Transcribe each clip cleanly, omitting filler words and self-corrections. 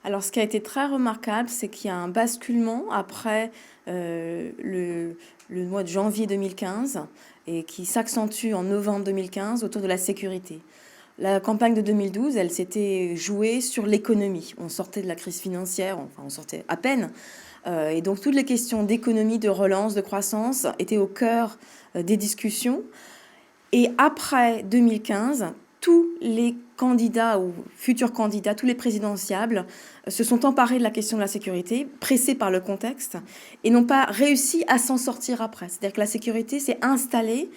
Alors, ce qui a été très remarquable, c'est qu'il y a un basculement après le mois de janvier 2015 et qui s'accentue en novembre 2015 autour de la sécurité. La campagne de 2012, elle s'était jouée sur l'économie. On sortait de la crise financière, enfin on sortait à peine. Et donc toutes les questions d'économie, de relance, de croissance étaient au cœur des discussions. Et après 2015, tous les candidats ou futurs candidats, tous les présidentiables se sont emparés de la question de la sécurité, pressés par le contexte, et n'ont pas réussi à s'en sortir après. C'est-à-dire que la sécurité s'est installée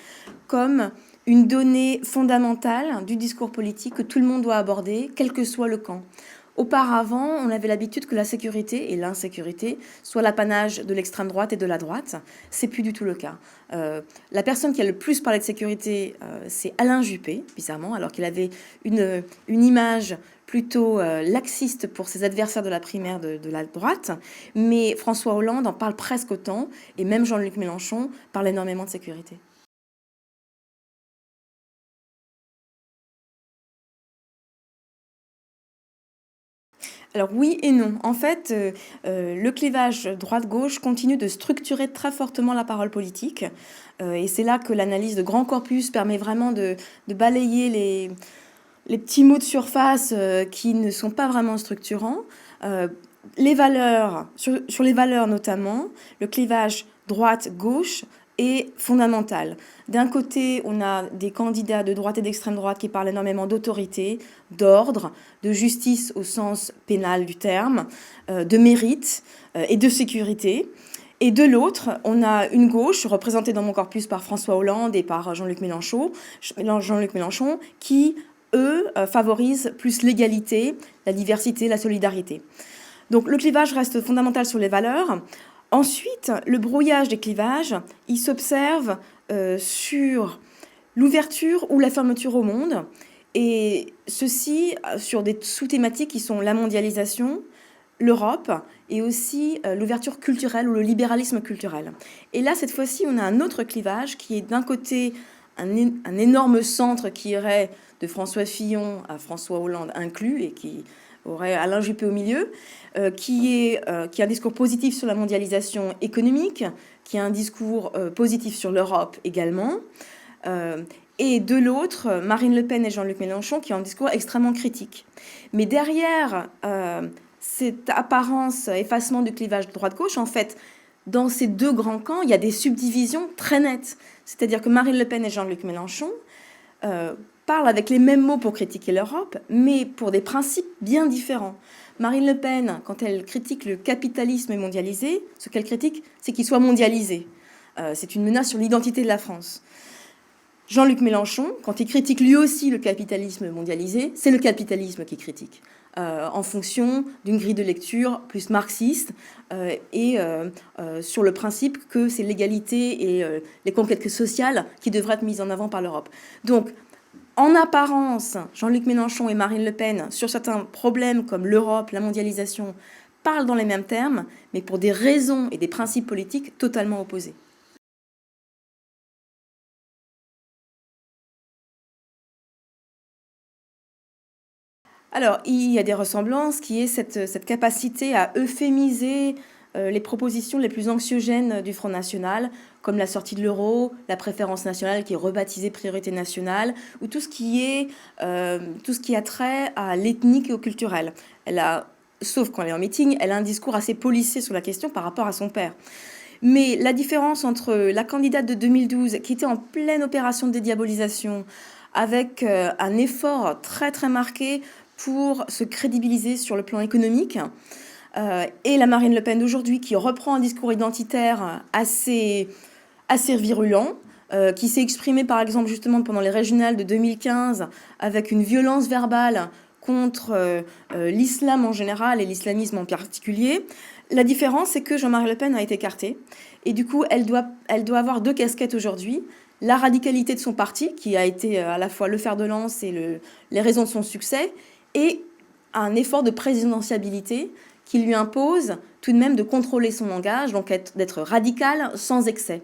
comme une donnée fondamentale du discours politique que tout le monde doit aborder, quel que soit le camp. Auparavant, on avait l'habitude que la sécurité et l'insécurité soient l'apanage de l'extrême droite et de la droite. C'est plus du tout le cas. La personne qui a le plus parlé de sécurité, c'est Alain Juppé, bizarrement, alors qu'il avait une image plutôt laxiste pour ses adversaires de la primaire de la droite. Mais François Hollande en parle presque autant, et même Jean-Luc Mélenchon parle énormément de sécurité. Alors oui et non. En fait, le clivage droite-gauche continue de structurer très fortement la parole politique. Et c'est là que l'analyse de grand corpus permet vraiment de balayer les petits mots de surface qui ne sont pas vraiment structurants. Les valeurs, sur les valeurs notamment, le clivage droite-gauche est fondamental. D'un côté, on a des candidats de droite et d'extrême droite qui parlent énormément d'autorité, d'ordre, de justice au sens pénal du terme, de mérite et de sécurité. Et de l'autre, on a une gauche, représentée dans mon corpus par François Hollande et par Jean-Luc Mélenchon, qui, eux, favorisent plus l'égalité, la diversité, la solidarité. Donc le clivage reste fondamental sur les valeurs. Ensuite, le brouillage des clivages, il s'observe sur l'ouverture ou la fermeture au monde, et ceci sur des sous-thématiques qui sont la mondialisation, l'Europe et aussi l'ouverture culturelle ou le libéralisme culturel. Et là, cette fois-ci, on a un autre clivage qui est d'un côté un énorme centre qui irait de François Fillon à François Hollande inclus et qui aurait Alain Juppé au milieu, qui a un discours positif sur la mondialisation économique, qui a un discours positif sur l'Europe également, et de l'autre, Marine Le Pen et Jean-Luc Mélenchon, qui ont un discours extrêmement critique. Mais derrière cette apparence, effacement du clivage droite-gauche, en fait, dans ces deux grands camps, il y a des subdivisions très nettes. C'est-à-dire que Marine Le Pen et Jean-Luc Mélenchon parlent avec les mêmes mots pour critiquer l'Europe, mais pour des principes bien différents. Marine Le Pen, quand elle critique le capitalisme mondialisé, ce qu'elle critique, c'est qu'il soit mondialisé. C'est une menace sur l'identité de la France. Jean-Luc Mélenchon, quand il critique lui aussi le capitalisme mondialisé, c'est le capitalisme qu'il critique, en fonction d'une grille de lecture plus marxiste et sur le principe que c'est l'égalité et les conquêtes sociales qui devraient être mises en avant par l'Europe. Donc, en apparence, Jean-Luc Mélenchon et Marine Le Pen, sur certains problèmes comme l'Europe, la mondialisation, parlent dans les mêmes termes, mais pour des raisons et des principes politiques totalement opposés. Alors, il y a des ressemblances qui est cette capacité à euphémiser les propositions les plus anxiogènes du Front National, comme la sortie de l'euro, la préférence nationale qui est rebaptisée priorité nationale, ou tout ce qui a trait à l'ethnique et au culturel. Sauf quand elle est en meeting, elle a un discours assez policé sur la question par rapport à son père. Mais la différence entre la candidate de 2012, qui était en pleine opération de dédiabolisation, avec un effort très très marqué pour se crédibiliser sur le plan économique, et la Marine Le Pen d'aujourd'hui, qui reprend un discours identitaire assez virulent, qui s'est exprimé par exemple justement pendant les régionales de 2015 avec une violence verbale contre l'islam en général et l'islamisme en particulier. La différence, c'est que Jean-Marie Le Pen a été écartée. Et du coup, elle doit avoir deux casquettes aujourd'hui. La radicalité de son parti, qui a été à la fois le fer de lance et les raisons de son succès, et un effort de présidentiabilité qui lui impose tout de même de contrôler son langage, donc d'être radical sans excès.